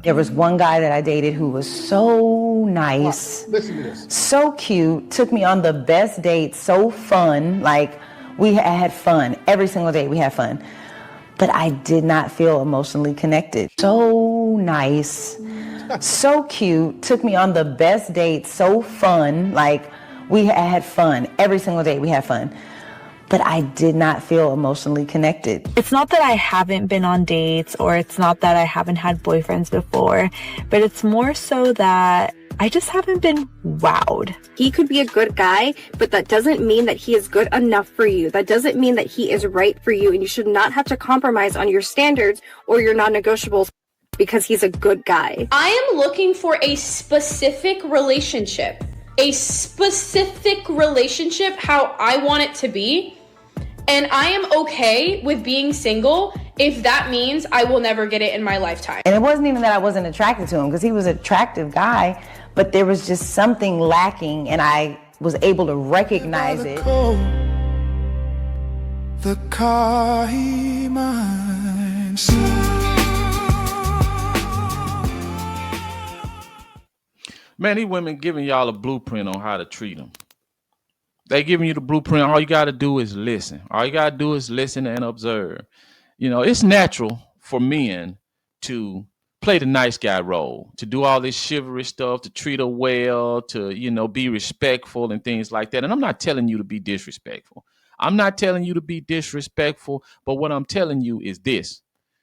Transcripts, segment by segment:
There was one guy that I dated who was so nice, Listen to this. so cute, took me on the best dates, so fun. Like, we had fun. Every single day we had fun. But I did not feel emotionally connected. So nice, so cute, took me on the best dates, so fun. Like, we had fun. Every single day we had fun. But I did not feel emotionally connected. It's not that I haven't been on dates, or it's not that I haven't had boyfriends before, but it's more so that I just haven't been wowed. He could be a good guy, but that doesn't mean that he is good enough for you. That doesn't mean that he is right for you, and you should not have to compromise on your standards or your non-negotiables because he's a good guy. I am looking for a specific relationship. A specific relationship, how I want it to be. And I am okay with being single if that means I will never get it in my lifetime. And it wasn't even that I wasn't attracted to him, because he was an attractive guy, but there was just something lacking, and I was able to recognize it. The Carhee Mindset. Man, these women giving y'all a blueprint on how to treat them. They giving you the blueprint. All you got to do is listen. All you got to do is listen and observe. You know, it's natural for men to play the nice guy role, to do all this chivalrous stuff, to treat her well, to, you know, be respectful and things like that. And I'm not telling you to be disrespectful. I'm not telling you to be disrespectful, but what I'm telling you is this.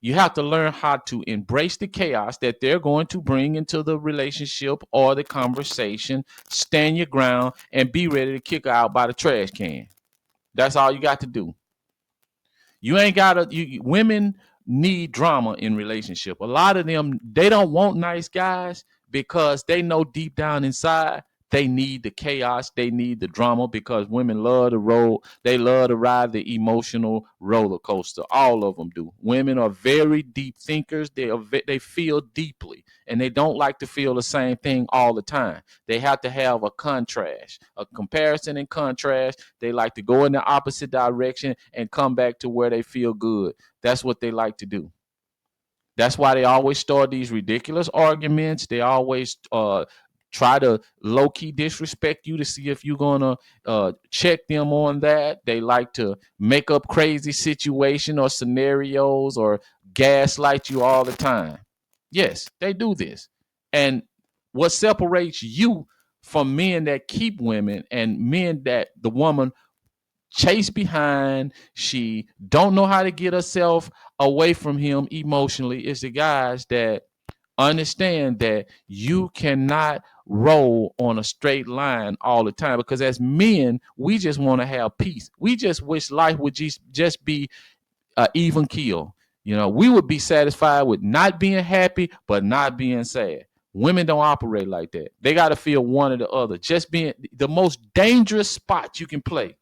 You have to learn how to embrace the chaos that they're going to bring into the relationship or the conversation, stand your ground, and be ready to kick her out by the trash can. That's all you got to do. You ain't got to, women need drama in relationship. A lot of them, they don't want nice guys because they know deep down inside they need the chaos, they need the drama, because women love the road. They love to ride the emotional roller coaster. All of them do. Women are very deep thinkers. They feel deeply, and they don't like to feel the same thing all the time. They have to have a contrast, a comparison and contrast. They like to go in the opposite direction and come back to where they feel good. That's what they like to do. That's why they always start these ridiculous arguments. They always try to low-key disrespect you to see if you're going to check them on that. They like to make up crazy situation or scenarios or gaslight you all the time. Yes, they do this. And what separates you from men that keep women and men that the woman chase behind, she don't know how to get herself away from him emotionally, is the guys that understand that you cannot roll on a straight line all the time, because as men, we just want to have peace. We just wish life would just be even keel. You know, we would be satisfied with not being happy, but not being sad. Women don't operate like that. They got to feel one or the other. Just being the most dangerous spot you can play.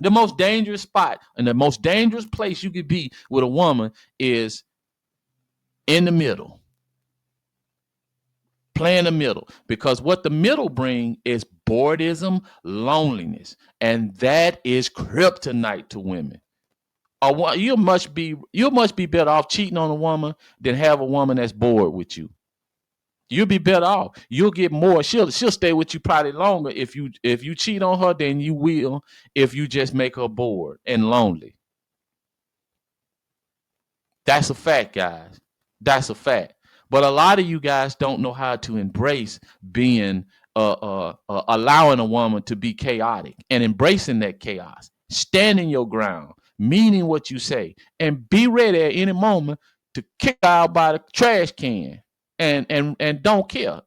The most dangerous spot and the most dangerous place you could be with a woman is in the middle. Play in the middle, because what the middle bring is boredom, loneliness, and that is kryptonite to women. You must be better off cheating on a woman than have a woman that's bored with you. You'll be better off. You'll get more. She'll stay with you probably longer if you cheat on her than you will if you just make her bored and lonely. That's a fact, guys. That's a fact. But a lot of you guys don't know how to embrace being allowing a woman to be chaotic and embracing that chaos, standing your ground, meaning what you say, and be ready at any moment to kick out by the trash can and don't care.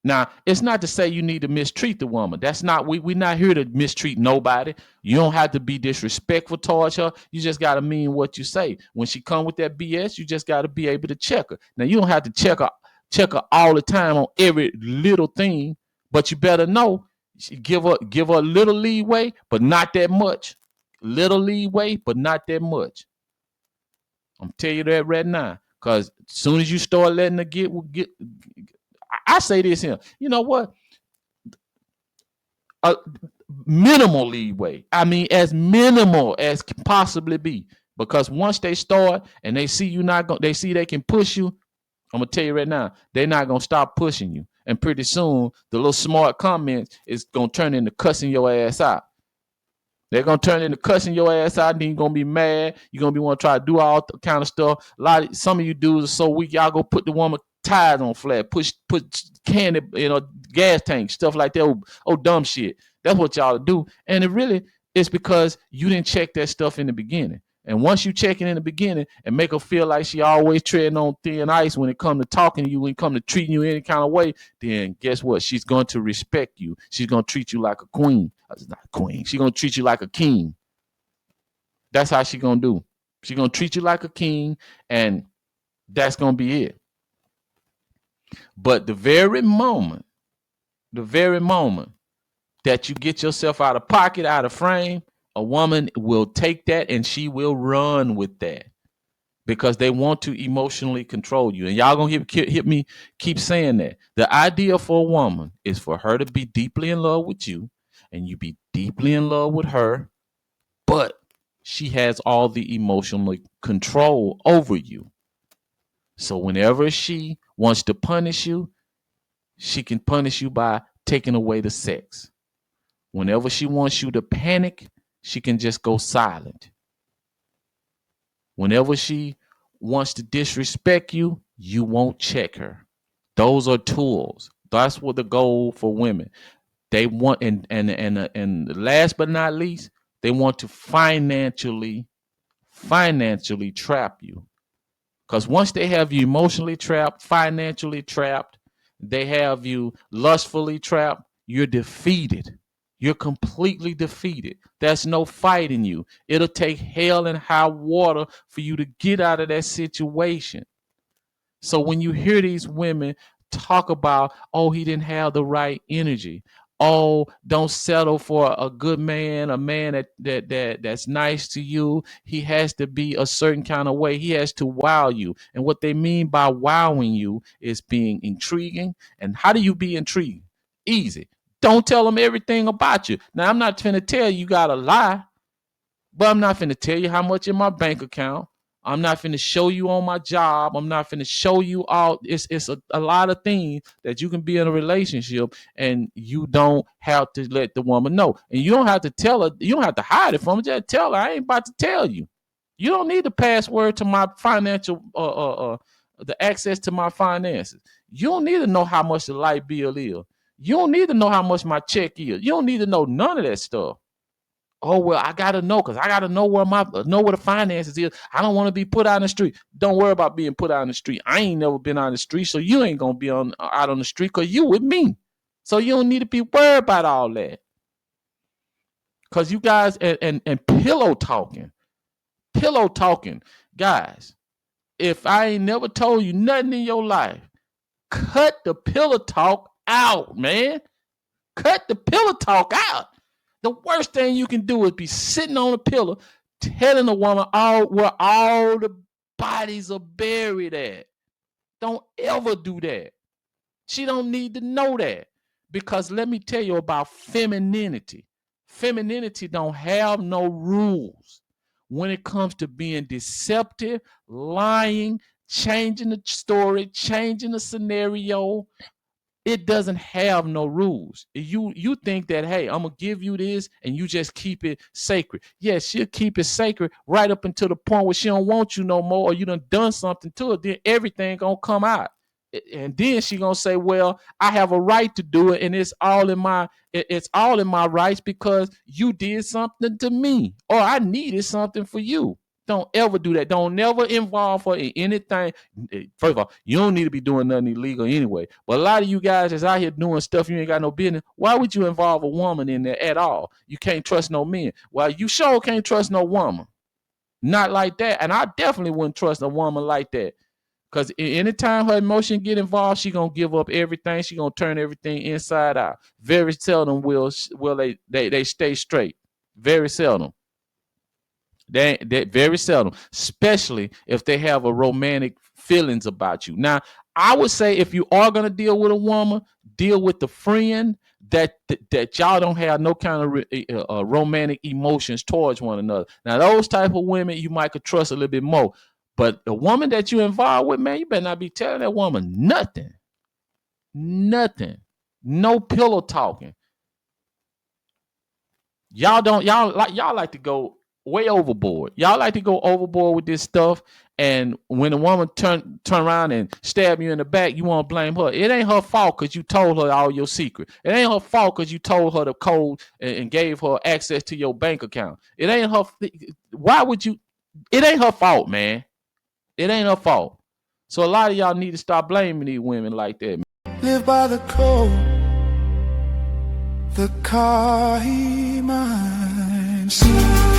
Now, it's not to say you need to mistreat the woman. That's not, we're not here to mistreat nobody. You don't have to be disrespectful towards her. You just got to mean what you say. When she come with that BS, you just got to be able to check her. Now, you don't have to check her all the time on every little thing, but you better know, give her a little leeway, but not that much. Little leeway, but not that much. I'm telling you that right now, because as soon as you start letting her get I say this here, you know what? A minimal leeway. I mean, as minimal as can possibly be. Because once they start and they see you not going, they see they can push you. I'm gonna tell you right now, they're not gonna stop pushing you. And pretty soon, the little smart comments is gonna turn into cussing your ass out. They're gonna turn into cussing your ass out, and then you're gonna be mad. You're gonna be want to try to do all the kind of stuff. Some of you dudes are so weak, y'all go put the woman tires on flat, put candy, gas tank, stuff like that. Oh, dumb shit. That's what y'all do. And it really is because you didn't check that stuff in the beginning. And once you check it in the beginning and make her feel like she always treading on thin ice when it comes to talking to you, when it comes to treating you any kind of way, then guess what? She's going to respect you. She's going to treat you like a queen. Not a queen. She's going to treat you like a king. That's how she's going to do. She's going to treat you like a king, and that's going to be it. But the very moment that you get yourself out of pocket, out of frame, a woman will take that and she will run with that because they want to emotionally control you. And y'all gonna hit me keep saying that. The idea for a woman is for her to be deeply in love with you and you be deeply in love with her, but she has all the emotional control over you. So whenever she wants to punish you, she can punish you by taking away the sex. Whenever she wants you to panic, she can just go silent. Whenever she wants to disrespect you, you won't check her. Those are tools. That's what the goal for women. They want, and last but not least, they want to financially trap you. Because once they have you emotionally trapped, financially trapped, they have you lustfully trapped, you're defeated. You're completely defeated. There's no fight in you. It'll take hell and high water for you to get out of that situation. So when you hear these women talk about, oh, he didn't have the right energy. Oh, don't settle for a good man, a man that's nice to you. He has to be a certain kind of way. He has to wow you. And what they mean by wowing you is being intriguing. And how do you be intriguing? Easy. Don't tell them everything about you. Now, I'm not finna tell you gotta lie, but I'm not finna tell you how much in my bank account. I'm not finna show you on my job. I'm not finna show you all. It's a lot of things that you can be in a relationship and you don't have to let the woman know. And you don't have to tell her. You don't have to hide it from her. Just tell her, I ain't about to tell you. You don't need the password to my financial, the access to my finances. You don't need to know how much the light bill is. You don't need to know how much my check is. You don't need to know none of that stuff. Oh, well, I gotta know because I gotta know where the finances is. I don't want to be put out in the street. Don't worry about being put out in the street. I ain't never been out in the street, so you ain't gonna be out on the street because you with me. So you don't need to be worried about all that. Because you guys and pillow talking, guys. If I ain't never told you nothing in your life, cut the pillow talk out, man. Cut the pillow talk out. The worst thing you can do is be sitting on a pillow telling a woman where all the bodies are buried at. Don't ever do that. She don't need to know that. Because let me tell you about femininity. Femininity don't have no rules when it comes to being deceptive, lying, changing the story, changing the scenario. It doesn't have no rules. You think that, hey, I'm gonna give you this and you just keep it sacred. Yes, she'll keep it sacred right up until the point where she don't want you no more, or you done something to it. Then everything gonna come out. And then she gonna say, well, I have a right to do it, and it's all in my rights because you did something to me, or I needed something for you. Don't ever do that. Don't never involve her in anything. First of all, you don't need to be doing nothing illegal anyway. But a lot of you guys is out here doing stuff you ain't got no business. Why would you involve a woman in there at all? You can't trust no men. Well, you sure can't trust no woman. Not like that. And I definitely wouldn't trust a woman like that. Because anytime her emotion get involved, she going to give up everything. She going to turn everything inside out. Very seldom will they stay straight. Very seldom. They very seldom, especially if they have a romantic feelings about you. Now, I would say if you are gonna deal with a woman, deal with the friend that y'all don't have no kind of romantic emotions towards one another. Now, those type of women you might could trust a little bit more, but the woman that you involved with, man, you better not be telling that woman nothing, no pillow talking. Y'all like to go way overboard. Y'all like to go overboard with this stuff. And when a woman turn around and stab you in the back, you want to blame her. It ain't her fault because you told her all your secret. It ain't her fault because you told her the code and gave her access to your bank account. It ain't her. Why would you? It ain't her fault, man. It ain't her fault. So a lot of y'all need to stop blaming these women like that. Live by the code, the Carhee Mindset.